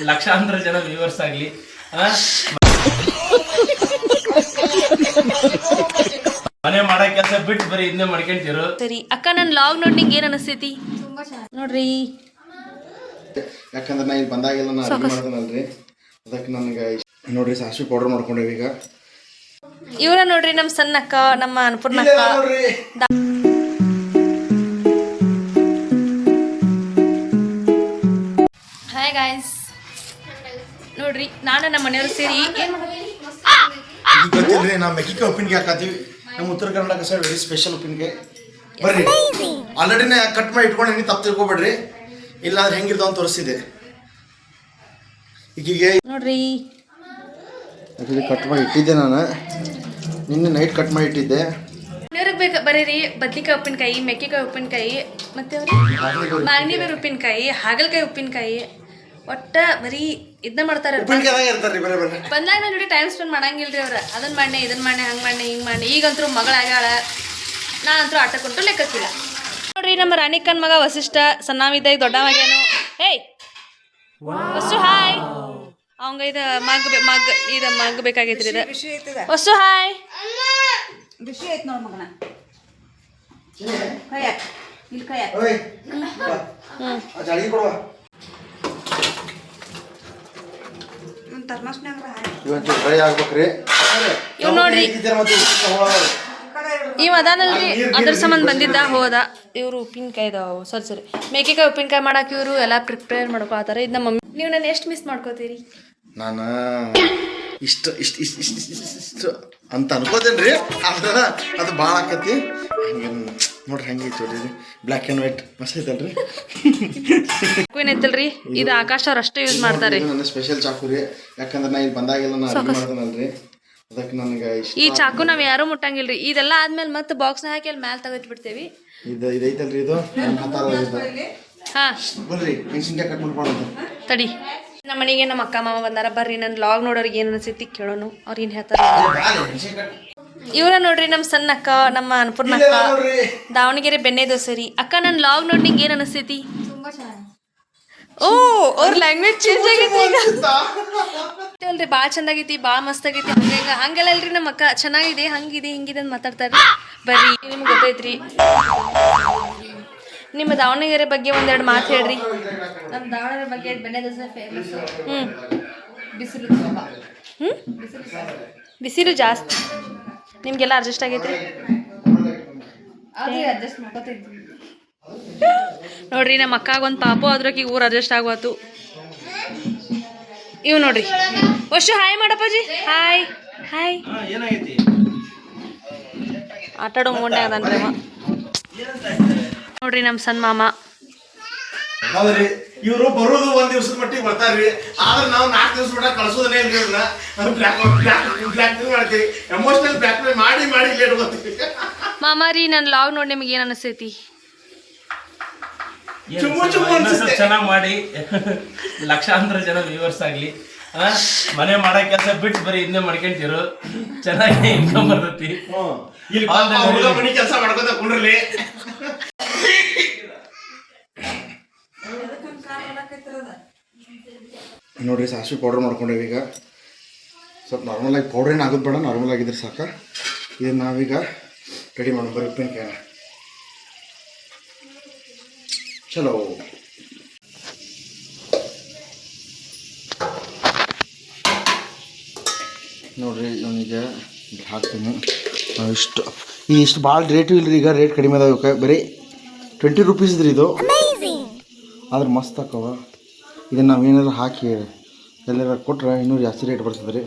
ಲಕ್ಷಾಂತರ ಜನ ವ್ಯೂವರ್ಸ್ ಆಗಲಿ. ಮನೆ ಮಾಡೋ ಕೆಲಸ ಬಿಟ್ಟು ಬರೀ ಹಿಂದೆ ಮಾಡ್ಕೊಂತಿರು. ಸರಿ ಅಕ್ಕ, ನನ್ನ ಲಾಗ್ ನೋಡಿ ನಿಂಗೆ ಏನು ಅನಿಸ್ತೈತಿ? ನೋಡ್ರಿ, ಯಾಕಂದ್ರೆ ನಾ ಇಲ್ಲಿ ಬಂದಾಗೆಲ್ಲ ನಾ ಅಡುಗೆ ಮಾಡ್ತಾನಲ್ರಿ, ಅದಕ್ಕೆ ನನಗೆ ನೋಡ್ರಿ ಸಾಸಿವೆ ಪೌಡರ್ ಮಾಡ್ಕೊಂಡೇವಿ. ಈಗ ಇವ್ರ ನೋಡ್ರಿ ನಮ್ಮ ಸಣ್ಣ ಅಕ್ಕ, ನಮ್ಮ ಅನ್ನಪೂರ್ಣ ಅಕ್ಕ. ಹಾಯ್ ಗಾಯ್ಸ್, ನೋಡ್ರಿ ನಾನು ನಮ್ಮ ಮನೆಯವರು ಸೇರಿ ಏನು ಗೊತ್ತಿಲ್ರಿ, ನಾವು ಮೆಕ್ಕಿಕಾಯಿ ಉಪ್ಪಿನಕಾಯಿ ಹಾಕತ್ತೀವಿ. ನಮ್ಮ ಉತ್ತರ ಕರ್ನಾಟಕ ಸೈಡ್ ವೆರಿ ಸ್ಪೆಷಲ್ ಉಪ್ಪಿನಕಾಯಿ. ಬರ್ರಿ, ಆಲ್ರೆಡಿನೇ ಕಟ್ ಮಾಡಿ ಇಟ್ಕೊಂಡು ನೀವು ತಪ್ಪು ತಿಳ್ಕೊಬೇಡ್ರಿ, ಇಲ್ಲಾಂದ್ರೆ ಹೆಂಗಿರ್ತಾವ ಅಂತ ತೋರಿಸಿದೆ. ಈಗೀಗೆ ನೋಡ್ರಿ ಆ್ಯಕ್ಚುಲಿ ಕಟ್ ಮಾಡಿ ಇಟ್ಟಿದ್ದೆ, ನಾನು ನಿನ್ನೆ ನೈಟ್ ಕಟ್ ಮಾಡಿ ಇಟ್ಟಿದ್ದೆ. ಮನೆಯವ್ರಿಗೆ ಬೇಕು ಬರೀರಿ ಬದ್ನಿಕಾಯಿ ಉಪ್ಪಿನಕಾಯಿ, ಮೆಕ್ಕೆಕಾಯಿ ಉಪ್ಪಿನಕಾಯಿ, ಮತ್ತೆ ಮಾಗನಿ ಬೇರು ಉಪ್ಪಿನಕಾಯಿ, ಹಾಗಲಕಾಯಿ ಉಪ್ಪಿನಕಾಯಿ, ಒಟ್ಟ ಬರೀ ಇದನ್ನ ಮಾಡ್ತಾರೆ. ಬಂದಾಗ ನನ್ನ ಜೊತೆ ಟೈಮ್ ಸ್ಪೆಂಡ್ ಮಾಡಂಗಿಲ್ರಿ ಅವ್ರು. ಅದನ್ನ ಮಾಡಿ ಇದನ್ನ ಮಾಡಿ ಹಂಗೆ ಮಾಡಿ ಹಿಂಗೆ ಮಾಡಿ. ಈಗಂತರೂ ಮಗಳಾಗ್ಯಾಳ, ನಾ ಅಂತೂ ಆಟ ಕೊಟ್ಟು ಲೆಕ್ಕಕ್ಕಿಲ್ಲ. ನೋಡ್ರಿ ನಮ್ಮ ರಾಣಿಕನ್ ಮಗ ವಸಿಷ್ಠ ಸಣ್ಣವಿದ್ದಾಗ ದೊಡ್ಡವಾಗ್ಯಾನು. ಹೇಯ್ ವಸ್ತು ಹಾಯ್, ಅವಂಗ ಇದು ಮಗ್ ಬೇಕಾಗೈತ್ರಿ. ಇದು ವಸ್ತು ಹಾಯ್, ಬಿಸಿ ಐತ್ ನೋಡ್ ಮಗನ. ಇವ್ ನೋಡ್ರಿ ಇವ್ ಅದಾನಲ್ರಿ, ಅದ್ರ ಸಂಬಂಧ ಬಂದಿದ್ದ ಹೋದ. ಇವ್ರು ಉಪ್ಪಿನಕಾಯಿ ಇದಾವ, ಸರಿ ಮೇಕೆಕಾಯಿ ಉಪ್ಪಿನಕಾಯಿ ಮಾಡಕ್ಕೆ ಇವರು ಎಲ್ಲ ಪ್ರಿಪೇರ್ ಮಾಡ್ಕೊತಾರೆ. ಇದು ನಮ್ಮ ಮಮ್ಮಿ. ನೀವು ನಾನು ಎಷ್ಟು ಮಿಸ್ ಮಾಡ್ಕೋತೀರಿ? ನಾನು ಇಷ್ಟು ಇಷ್ಟು ಇಷ್ಟು ಇಷ್ಟು ಇಷ್ಟು ಅಂತ ಅನ್ಕೋತೇನೆ, ಆದ್ರೆ ಅದು ಭಾಳ ಆಕತಿ. ಹಂಗೆ ನೋಡ್ರಿ, ಹಂಗೆ ಐತಿ ಬ್ಲ್ಯಾಕ್ ಆ್ಯಂಡ್ ವೈಟ್ ಮಸ್ತ್ ಐತಲ್ರಿ. ಏನೈತಲ್ರಿ, ಇದು ಆಕಾಶ ಅವ್ರು ಅಷ್ಟೇ ಯೂಸ್ ಮಾಡ್ತಾರೆ. ನನ್ನ ಸ್ಪೆಷಲ್ ಚಾಕು ರೀ, ಯಾಕಂದ್ರೆ ನಾ ಇಲ್ಲಿ ಬಂದಾಗೆಲ್ಲ ನಾ ಅಡುಗೆ ಮಾಡ್ತಾನಲ್ರಿ, ಅದಕ್ಕೆ ನನಗೆ ಈ ಚಾಕು ನಾವು ಯಾರೂ ಮುಟ್ಟಂಗಿಲ್ರಿ. ಇದೆಲ್ಲ ಆದ್ಮೇಲೆ ಮತ್ತೆ ಬಾಕ್ಸ್ನ ಹಾಕಿ ಅಲ್ಲಿ ಮ್ಯಾಲೆ ತೆಗೆದ್ಬಿಡ್ತೇವಿ. ಇದೈತಲ್ರಿ, ಇದು ಹಾಂ ಬರ್ರಿ ಮೆಣಸಿನ್ಕಾಯಿ ಕಟ್ ಮಾಡ್ಕೊಳ್ಳೋದು. ತಡಿ, ನಮ್ಮ ಮನೆಗೆ ನಮ್ಮ ಅಕ್ಕ ಮಾವ ಬಂದಾರ. ಬರ್ರಿ ನನ್ನ ಲಾಗ್ ನೋಡೋರಿಗೆ ಏನು ಅನ್ಸೈತಿ ಕೇಳೋಣ, ಅವ್ರು ಏನು ಹೇಳ್ತಾರೆ. ಇವ್ರ ನೋಡ್ರಿ ನಮ್ಮ ಸಣ್ಣ ಅಕ್ಕ, ನಮ್ಮ ಅನ್ನಪೂರ್ಣ ಅಕ್ಕ, ದಾವಣಗೆರೆ ಬೆಣ್ಣೆ ದೋಸೆ ರೀ. ಅಕ್ಕ, ನನ್ನ ಲಾಗ್ ನೋಡಿ ನಿಂಗೆ ಏನು ಅನಿಸ್ತೈತಿ? ಓ, ಅವ್ರ ಲ್ಯಾಂಗ್ವೇಜ್ ಚೇಂಜ್ ಆಗೈತಿ ಈಗ ಅಲ್ರಿ. ಭಾಳ ಚಂದಾಗೈತಿ, ಭಾಳ ಮಸ್ತ್ ಆಗೈತಿ. ಹಂಗೆಲ್ಲ ಅಲ್ರಿ, ನಮ್ಮ ಅಕ್ಕ ಚೆನ್ನಾಗಿದೆ, ಹಂಗಿದೆ ಹಿಂಗಿದೆ ಅಂತ ಮಾತಾಡ್ತಾರ್ರಿ. ಬರ್ರಿ, ನಿಮ್ಗೆ ಗೊತ್ತೈತ್ರಿ ನಿಮ್ಮ ದಾವಣಗೆರೆ ಬಗ್ಗೆ ಒಂದೆರಡು ಮಾತು ಹೇಳ್ರಿ. ನಮ್ಮ ದಾವಣಗೆರೆ ಬಗ್ಗೆ ಬೆಣ್ಣೆ ದೋಸೆ ಫೇಮಸ್. ಬಿಸಿಲು ಜಾಸ್ತಿ. ನಿಮ್ಗೆಲ್ಲ ಅಡ್ಜಸ್ಟ್ ಆಗೈತ್ರಿ? ನೋಡ್ರಿ ನಮ್ಮ ಅಕ್ಕಾಗ ಒಂದು ಪಾಪು ಆದ್ರಕ್ಕೆ ಊರು ಅಡ್ಜಸ್ಟ್ ಆಗೋತು. ಇವ್ ನೋಡ್ರಿ ವರ್ಷ ಹಾಯ್ ಮಾಡಪ್ಪಾಜಿ. Hi hi. ಆಟಾಡೋ ಮೊಂಡೆ ಅದನ್ರಿ ಅವ. ನೋಡ್ರಿ ನಮ್ಮ ಸಣ್ಣ ಮಾಮ. ಹೌದ್ರಿ, ಇವರು ಬರೋದು ಒಂದ್ ದಿವಸದ ಮಟ್ಟಿಗೆ ಬರ್ತಾರ್ರಿ, ಆದ್ರೆ ನಾವು 4 ದಿವಸ ಮಟ್ಟ ಕಳ್ಸೋದನ್ನೇ ಇಲ್ರಿ. ಮಾಡ್ತೀವಿ, ಎಮೋಷನಲ್ ಬ್ಲ್ಯಾಕ್ ಮೇಲ್ ಮಾಡಿ ಮಾಡಿ ಲೇಟ್ ಬರ್ತೀವಿ. ಮಾಮ ರೀ, ನನ್ನ ಲಾಗ್ ನೋಡಿ ನಿಮ್ಗೆ ಏನು ಅನಿಸ್ತೈತಿ? ಚೆನ್ನಾಗಿ ಮಾಡಿ ಲಕ್ಷಾಂತರ ಜನ ವ್ಯೂವರ್ಸ್ ಆಗಲಿ. ಮನೆ ಮಾಡೋ ಕೆಲಸ ಬಿಟ್ಟು ಬರೀ ಹಿಂದೆ ಮಾಡ್ಕೊಂತಿರು, ಚೆನ್ನಾಗಿ ಇನ್ಕಮ್ ಬರ್ತೈತಿ. ಮನೆ ಕೆಲಸ ಮಾಡ್ಕೊತ ಕುಂಡ್ರಲಿ. ನೋಡ್ರಿ ಸಾಸಿವೆ ಪೌಡರ್ ಮಾಡ್ಕೊಂಡೇವಿ. ಈಗ ಸ್ವಲ್ಪ ನಾರ್ಮಲಾಗಿ ಪೌಡ್ರ್ ಏನು ಆಗೋದು ಬೇಡ, ನಾರ್ಮಲ್ ಆಗಿದ್ರೆ ಸಾಕು. ಇದನ್ನು ನಾವೀಗ ರೆಡಿ ಮಾಡೋಣ. ಬರೀ ಉಪ್ಪಿನಕಾಯಿ ಚಲೋ. ನೋಡ್ರಿ ಇವನಿಗೆ ಹಾಕ್ತೀನಿ. ನಾವು ಇಷ್ಟು ಭಾಳ ರೇಟು ಇಲ್ಲರಿ, ಈಗ ರೇಟ್ ಕಡಿಮೆ ಅದಾವ. ಬರೀ 20 ರೂಪೀಸ್ ಇದ್ರಿ ಇದು, ಆದ್ರೆ ಮಸ್ತ್ ಹಾಕವ. ಇದನ್ನು ನಾವು ಏನಾದ್ರು ಹಾಕಿ ಎಲ್ಲಾರ ಕೊಟ್ರೆ ಇನ್ನೂ ಜಾಸ್ತಿ ರೇಟ್ ಬರ್ತದೆ ರೀ.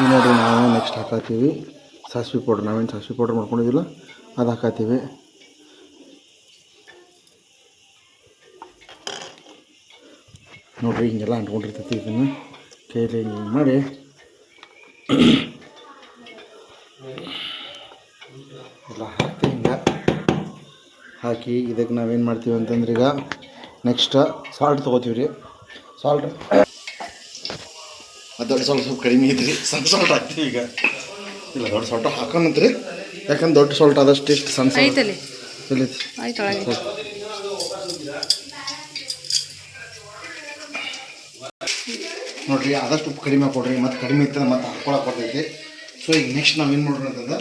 ಈಗ ನೋಡಿರಿ, ನಾವು ನೆಕ್ಸ್ಟ್ ಹಾಕತ್ತೀವಿ ಸಾಸಿವೆ ಪೌಡ್ರ್. ನಾವೇನು ಸಾಸಿವೆ ಪೌಡ್ರ್ ಮಾಡ್ಕೊಂಡಿದ್ದಿಲ್ಲ ಅದು ಹಾಕತ್ತೀವಿ. ನೋಡಿರಿ, ಹಿಂಗೆಲ್ಲ ಅಂಟ್ಕೊಂಡಿರ್ತೈತಿ. ಇದನ್ನು ಕೈಯಲ್ಲಿ ಹಿಂಗೆ ಮಾಡಿ ಎಲ್ಲ ಹಾಕ್ತೀವಿ. ಹಿಂಗೆ ಹಾಕಿ ಇದಕ್ಕೆ ನಾವೇನು ಮಾಡ್ತೀವಿ ಅಂತಂದ್ರೆ, ಈಗ ನೆಕ್ಸ್ಟ್ ಸಾಲ್ಟ್ ತೊಗೋತೀವಿ ರೀ. ಸಾಲ್ಟ್ ದೊಡ್ಡ ಸ್ವಲ್ಪ ಕಡಿಮೆ ಐತ್ರಿ, ಸಣ್ಣ ಸಾಲ್ಟ್ ಹಾಕ್ತೀವಿ. ಈಗ ಇಲ್ಲ, ದೊಡ್ಡ ಸಾಲ್ಟ್ ಹಾಕೋಣಂತ್ರಿ, ಯಾಕಂದ್ರೆ ದೊಡ್ಡ ಸಾಲ್ಟ್ ಆದಷ್ಟು ಎಷ್ಟು ಸಣ್ಣ ಸಾಲ್ಟ್ ಐತಲ್ಲಿ ಆಯ್ತು. ನೋಡಿರಿ ಆದಷ್ಟು ಉಪ್ಪು ಕಡಿಮೆ ಕೊಡ್ರಿ, ಮತ್ತು ಕಡಿಮೆ ಇರ್ತದೆ ಮತ್ತು ಹಾಕ್ಕೊಳಕ್ಕೆ ಬರ್ತೈತಿ. ಸೊ ಈಗ ನೆಕ್ಸ್ಟ್ ನಾವು ಏನು ಮಾಡೋಣ ಅಂತಂದ್ರೆ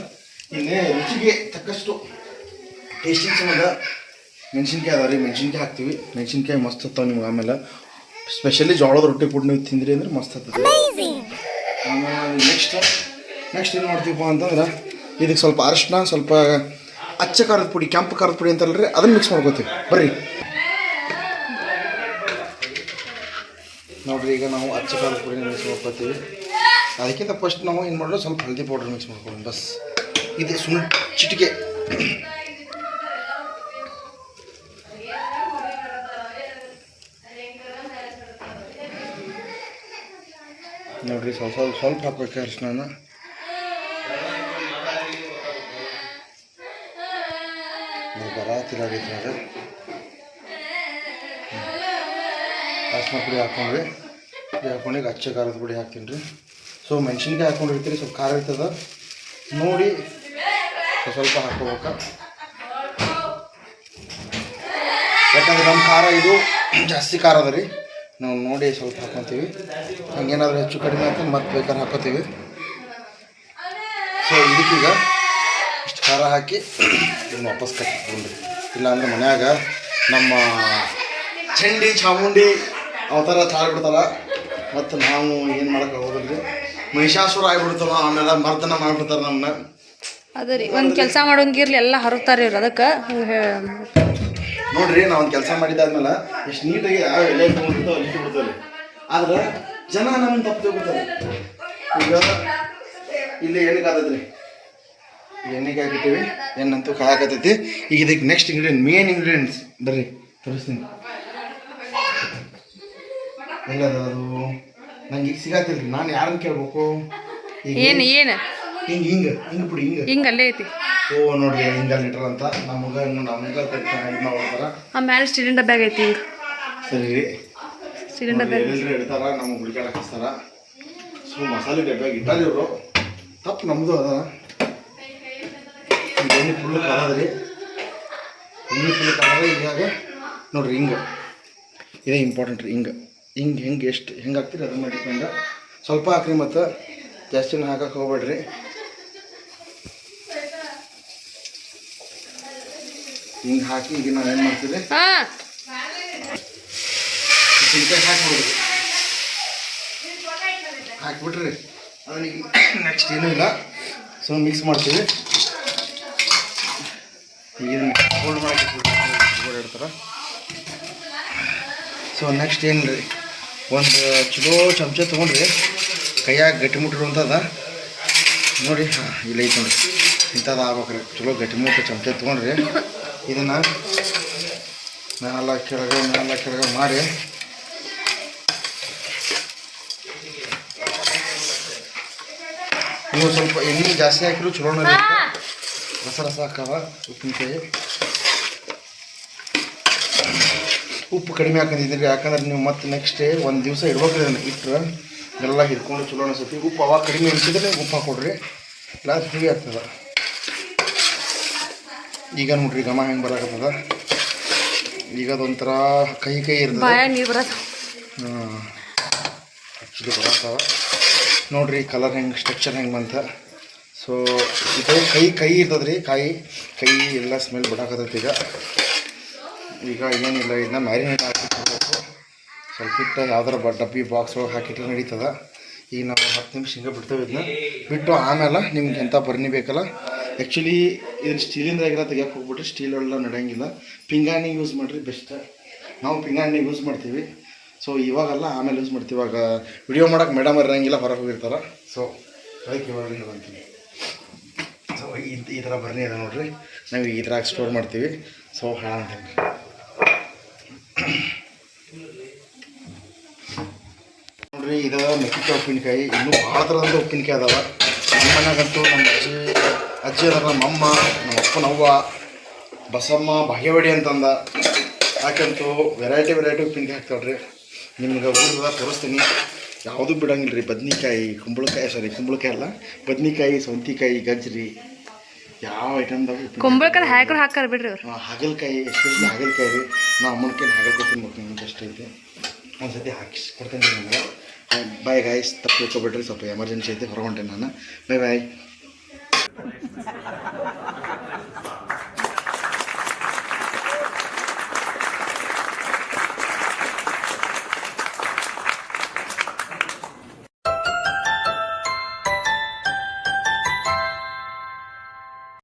ಇನ್ನೇ ರುಚಿಗೆ ತಕ್ಕಷ್ಟು ಟೇಸ್ಟಿಂಗ್ ಸಂಬಂಧ ಮೆಣಸಿನ್ಕಾಯಿ ಅದಾವೆ ರೀ, ಮೆಣಸಿನ್ಕಾಯಿ ಹಾಕ್ತೀವಿ. ಮೆಣಸಿನ್ಕಾಯಿ ಮಸ್ತ್ ಹತ್ತಾವೆ ನಿಮ್ಗೆ. ಆಮೇಲೆ ಸ್ಪೆಷಲಿ ಜೋಳದ ರೊಟ್ಟಿ ಕೂಡ ನೀವು ತಿಂದ್ರಿ ಅಂದ್ರೆ ಮಸ್ತ್ ಹತ್ತದ. ಆಮೇಲೆ ನೆಕ್ಸ್ಟ್ ಏನು ಮಾಡ್ತೀವಪ್ಪ ಅಂತಂದ್ರೆ ಇದಕ್ಕೆ ಸ್ವಲ್ಪ ಅರಿಶಿನ, ಸ್ವಲ್ಪ ಅಚ್ಚ ಖಾರದ ಪುಡಿ, ಕೆಂಪು ಖಾರದ ಪುಡಿ ಅಂತಲ್ರಿ, ಅದನ್ನು ಮಿಕ್ಸ್ ಮಾಡ್ಕೋತೀವಿ. ಬರ್ರಿ ನೋಡಿರಿ, ಈಗ ನಾವು ಅಚ್ಚ ಖಾರದ ಪುಡಿ ಮಿಕ್ಸ್ ಮಾಡ್ಕೋತೀವಿ. ಅದಕ್ಕಿಂತ ಫಸ್ಟ್ ನಾವು ಏನು ಮಾಡೋದು ಸ್ವಲ್ಪ ಹಲ್ದಿ ಪೌಡ್ರ್ ಮಿಕ್ಸ್ ಮಾಡ್ಕೊಳ್ಳೋಣ. ಬಸ್ ಇದು ಸುಮ್ಮನೆ ಚಿಟಿಕೆ. ನೋಡಿರಿ ಸ್ವಲ್ಪ ಹಾಕ್ಬೇಕು ಅರಿಶಿನ. ಬರಾತಿರಾಗೈತಿ ಅದು. ಅರಿಶಿನ ಪುಡಿ ಹಾಕ್ಕೊಂಡ್ರಿ, ಹಾಕ್ಕೊಂಡು ಅಚ್ಚ ಖಾರದ ಪುಡಿ ಹಾಕ್ತೀನಿ ರೀ. ಸೊ ಮೆಣಸಿನ್ಕಾಯಿ ಹಾಕ್ಕೊಂಡಿರ್ತೀರಿ, ಸ್ವಲ್ಪ ಖಾರ ಇರ್ತದೆ ನೋಡಿ ಸ್ವಲ್ಪ ಹಾಕ್ಕೋಬೇಕು. ಯಾಕಂದ್ರೆ ನಮ್ಮ ಖಾರ ಇದು ಜಾಸ್ತಿ ಖಾರ ಅದ ರೀ, ನಾವು ನೋಡಿ ಸ್ವಲ್ಪ ಹಾಕ್ಕೊತೀವಿ. ಹಂಗೇನಾದ್ರೂ ಹೆಚ್ಚು ಕಡಿಮೆ ಅಂತ ಮತ್ತೆ ಬೇಕಾದ್ರೆ ಹಾಕ್ಕೋತೀವಿ. ಸೊ ಇದಕ್ಕೀಗ ಇಷ್ಟು ಖಾರ ಹಾಕಿ ಇದನ್ನ ವಾಪಸ್ ಕಟ್ಕೊಂಡ್ರಿ. ಇಲ್ಲಾಂದ್ರೆ ಮನ್ಯಾಗ ನಮ್ಮ ಚಂಡಿ ಚಾಮುಂಡಿ ಅವತಾರ ತಾಳ್ಬಿಡ್ತಾರ, ಮತ್ತು ನಾವು ಏನು ಮಾಡೋಕೆ ಹೋಗೋದಿಲ್ಲ ರೀ, ಮಹಿಷಾಸುರ ಆಗಿಬಿಡ್ತಾವ. ಆಮೇಲೆ ಮರ್ದನ ಮಾಡಿಬಿಡ್ತಾರೆ ನಮ್ಮನ್ನ. ಅದೇ ರೀ, ಒಂದು ಕೆಲಸ ಮಾಡೋಂಗಿರ್ಲಿ ಎಲ್ಲ ಹರತಾರೆ ಇವ್ರು. ಅದಕ್ಕೆ ನೋಡ್ರಿ, ನಾವು ಒಂದು ಕೆಲಸ ಮಾಡಿದ್ದಾದ್ಮೇಲೆ ಎಷ್ಟು ನೀಟಾಗಿ ಯಾವ ಎಲೆ ತೊಗೊಂಡಿರ್ತಾವೆ ಅಲ್ಲಿ ಇಟ್ಬಿಡ್ತಾವೆ. ಆದ್ರೆ ಜನ ನಮ್ಮನ್ನು ತಪ್ಪು ತಿಳ್ಕೊತಾರೆ. ಈಗ ಇಲ್ಲಿ ಎಣ್ಣೆ ಕಾತೈತ್ರಿ, ಎಣ್ಣೆಗೆ ಹಾಕಿಟ್ಟಿವಿ, ಎಣ್ಣಂತೂ ಕಾಯಕತ್ತೈತಿ. ಈಗ ಇದಕ್ಕೆ ನೆಕ್ಸ್ಟ್ ಇಂಗ್ರೀಡಿಯೆಂಟ್, ಮೇನ್ ಇಂಗ್ರೀಡಿಯೆಂಟ್ಸ್ ಬರ್ರಿ ತೋರಿಸ್ತೀನಿ. ಎಲ್ಲದು ನಂಗೆ ಈಗ ಸಿಗತ್ತಿಲ್ರಿ, ನಾನು ಯಾರನ್ನ ಕೇಳ್ಬೇಕು? ಏನು ಹಿಂಗೆ ಬಿಡಿ, ಹಿಂಗೆ ಅಲ್ಲೇ ಐತಿ. ಓ ನೋಡ್ರಿ, ಹಿಂಗಲ್ಲಿ ಇಟ್ರ ಅಂತ ನಮ್ಗೆ ಇದು ಮಾಡ್ತಾರ. ಆಮೇಲೆ ಸ್ಟೀಲಿನ ಡಬ್ಯಾಗ ಐತಿ ಹಿಂಗೆ. ಸರಿ ರೀ, ಸ್ಟೀಲಿನ ಡಬ್ಯಾಗ ಎಲ್ಲರೂ ಇಡ್ತಾರ, ನಮಗೆ ಹುಡುಕಾಡಕ್ಕೆ ಹಚ್ತಾರ. ಸೊ ಮಸಾಲೆ ಡಬ್ಯಾಗ ಇಟ್ಟಾರ ಇವರು, ತಪ್ಪು ನಮ್ಮದು ಅದ. ಈಗ ಎಣ್ಣೆ ಫುಲ್ ಕಲದ ರೀ, ಎಣ್ಣೆ ಫುಲ್ ಕಲದ. ಈಗಾಗ ನೋಡ್ರಿ ಹಿಂಗೆ ಇದೇ ಇಂಪಾರ್ಟೆಂಟ್ ರೀ. ಹೆಂಗೆ ಎಷ್ಟು ಹೆಂಗೆ ಹಾಕ್ತೀರಿ ಅದನ್ನ ಮಾಡಿಕೊಂಡು ಸ್ವಲ್ಪ ಹಾಕ್ರಿ, ಮತ್ತು ಜಾಸ್ತಿನ ಹಾಕಕ್ಕೆ ಹೋಗ್ಬೇಡ್ರಿ. ಹಿಂಗೆ ಹಾಕಿ ಈಗ ನಾವು ಏನು ಮಾಡ್ತೀವಿ, ಮೆಣಸಿನ್ಕಾಯಿ ಹಾಕ್ಬಿಡ್ರಿ. ಹಾಕ್ಬಿಟ್ರಿ ಅದನ್ನ ಈಗ ನೆಕ್ಸ್ಟ್ ಏನೂ ಇಲ್ಲ, ಸೊ ಮಿಕ್ಸ್ ಮಾಡ್ತೀವಿ. ಈಗ ಹೋಲ್ಡ್ ಮಾಡಕ್ಕೆ ಇಡ್ತಾರೆ. ಸೊ ನೆಕ್ಸ್ಟ್ ಏನು ರೀ, ಒಂದು ಚಲೋ ಚಮಚ ತೊಗೊಂಡ್ರಿ, ಕೈಯಾಗ ಗಟ್ಟಿಮುಟ್ಟಿರುವಂಥದ್ದು ನೋಡಿ. ಹಾಂ ಇಲ್ಲ ಐತೆ ನೋಡಿರಿ, ಇಂಥದ್ದು ಆಗ್ಬೇಕ್ರಿ. ಚಲೋ ಗಟ್ಟಿಮುಟ್ಟು ಚಮಚ ತೊಗೊಂಡ್ರಿ, ಇದನ್ನು ಮ್ಯಾಲ ಕೆಳಗೆ ಮಾಡಿ ನೀವು ಸ್ವಲ್ಪ ಎಣ್ಣೆ ಜಾಸ್ತಿ ಹಾಕಿದ್ರು ಚಲೋನ ಇರುತ್ತೆ. ರಸ ಹಾಕವ. ಉಪ್ಪಿನಕಾಯಿ ಉಪ್ಪು ಕಡಿಮೆ ಹಾಕೊಂಡಿದ್ದೀರಿ, ಯಾಕಂದ್ರೆ ನೀವು ಮತ್ತೆ ನೆಕ್ಸ್ಟ್ ಒಂದು ದಿವಸ ಇಡ್ಬೇಕ್ರಿ. ಅದನ್ನು ಇಟ್ಟರೆ ಎಲ್ಲ ಹಿಡ್ಕೊಂಡು ಚಲೋ ಅನಿಸುತ್ತೆ. ಉಪ್ಪು ಅವಾಗ ಕಡಿಮೆ ಅನಿಸಿದ್ರೆ ಉಪ್ಪು ಹಾಕೊಡ್ರಿ, ಇಲ್ಲ ಸಿಹಿ ಆಗ್ತದೆ. ಈಗ ನೋಡ್ರಿ ಘಮ ಹೆಂಗೆ ಬರಾಕತ್ತದ. ಈಗ ಅದೊಂಥರ ಕೈ ಇರ್ತದೆ, ನೀರು ಬರತ್ತ. ಆ್ಯಕ್ಚುಲಿ ಬರತ್ತವ ನೋಡ್ರಿ, ಕಲರ್ ಹೆಂಗೆ, ಸ್ಟ್ರಕ್ಚರ್ ಹೆಂಗೆ ಬಂತ. ಸೊ ಇದು ಕೈ ಇರ್ತದೆ ರೀ, ಕೈ ಎಲ್ಲ ಸ್ಮೆಲ್ ಬಿಡಾಕತ್ತೈತಿ. ಈಗ ಏನಿಲ್ಲ, ಇದನ್ನ ಮ್ಯಾರಿನೇಟ್ ಹಾಕಿಟ್ಬಿಡ್ಬೇಕು. ಸ್ವಲ್ಪ ಇಟ್ಟು ಯಾವ್ದಾರ ಡಬ್ಬಿ ಬಾಕ್ಸ್ ಒಳಗೆ ಹಾಕಿಟ್ರೆ ನಡೀತದೆ. ಈಗ ನಾವು 10 ನಿಮಿಷ ಹಿಂಗೆ ಬಿಡ್ತೇವೆ. ಇದನ್ನ ಬಿಟ್ಟು ಆಮೇಲೆ ನಿಮ್ಗೆ ಎಂಥ ಬರ್ನಿ ಬೇಕಲ್ಲ, ಆ್ಯಕ್ಚುಲಿ ಇದನ್ನು ಸ್ಟೀಲಿಂದಾಗಿಲ್ಲ ತೆಗಿಯೋಕೆ ಹೋಗ್ಬಿಟ್ರೆ ಸ್ಟೀಲೆಲ್ಲ ನಡೆಯಂಗಿಲ್ಲ. ಪಿಂಗಾಣಿ ಯೂಸ್ ಮಾಡಿರಿ ಬೆಸ್ಟ್. ನಾವು ಪಿಂಗಾಣಿ ಯೂಸ್ ಮಾಡ್ತೀವಿ. ಸೊ ಇವಾಗೆಲ್ಲ ಆಮೇಲೆ ಯೂಸ್ ಮಾಡ್ತೀವಿ. ಇವಾಗ ವಿಡಿಯೋ ಮಾಡೋಕೆ ಮೇಡಮ್ ಇರೋಂಗಿಲ್ಲ, ಹೊರಗೆ ಹೋಗಿರ್ತಾರೆ. ಸೊ ಅದಕ್ಕೆ ಇವಾಗ ಹೇಳ್ತೀನಿ. ಸೊ ಈ ಥರ ಬರ್ನಿ ಇದೆ ನೋಡಿರಿ, ನಾವು ಈ ಥರ ಸ್ಟೋರ್ ಮಾಡ್ತೀವಿ. ಸೊ ಹಾಳಂತೇನೆ ನೋಡ್ರಿ, ಇದು ಮೆಕ್ಕಿಕಾಯಿ ಉಪ್ಪಿನಕಾಯಿ. ಇನ್ನೂ ಭಾಳ ಥರದಂಥ ಉಪ್ಪಿನಕಾಯಿ ಅದಾವೆ ನಮ್ಮ ಮನೆಯಾಗಂತೂ. ನಮ್ಮ ಅಜ್ಜಿ ಅದಾರ, ನಮ್ಮಮ್ಮ, ನಮ್ಮ ಅಪ್ಪನವ್ವ, ಬಸಮ್ಮ ಬಾಗೇವಾಡಿ ಅಂತಂದ. ಯಾಕಂತೂ ವೆರೈಟಿ ಉಪ್ಪಿನಕಾಯಿ ಹಾಕ್ತಾವ್ರಿ. ನಿಮ್ಗೆ ಊರಿಗೆ ತೋರಿಸ್ತೀನಿ, ಯಾವುದೂ ಬಿಡಂಗಿಲ್ಲ ರೀ. ಬದ್ನಿಕಾಯಿ, ಕುಂಬಳಕಾಯಿ ಅಲ್ಲ, ಬದ್ನಿಕಾಯಿ, ಸೌಂತಿಕಾಯಿ, ಗಜ್ರಿ, ಯಾವ ಐಟಮ್ದಾಗ ಕುಂಬಳಕಾಯಿ ಹಾಕಾರ ಬಿಡ್ರಿ ಅವ್ರು. ಹಾಗಲಕಾಯಿ, ಎಸ್ಪೆಷಲಿ ಹಾಗಲಕಾಯಿ ರೀ. ನಾವು ಅಮ್ಮನ ಕೈಲಿ ಹಾಗಲಕಾಯಿ ತಿನ್ಬೇಕು, ನಿಮ್ಗೆ ಅಷ್ಟು ಐತೆ. ಒಂದು ಸತಿ ಹಾಕಿ ಕೊಡ್ತೇನೆ ರೀ. ನಿಮ್ಗೆ ಬಾಯ್ ಗಾಯ್ಸ್, ತಪ್ಪು ತಿಳ್ಕೊಬೇಡ್ರಿ, ಸ್ವಲ್ಪ ಎಮರ್ಜೆನ್ಸಿ ಐತೆ, ಹೊರಗೊಂಟೆ ನಾನು. ಬಾಯ್ ಬಾಯ್.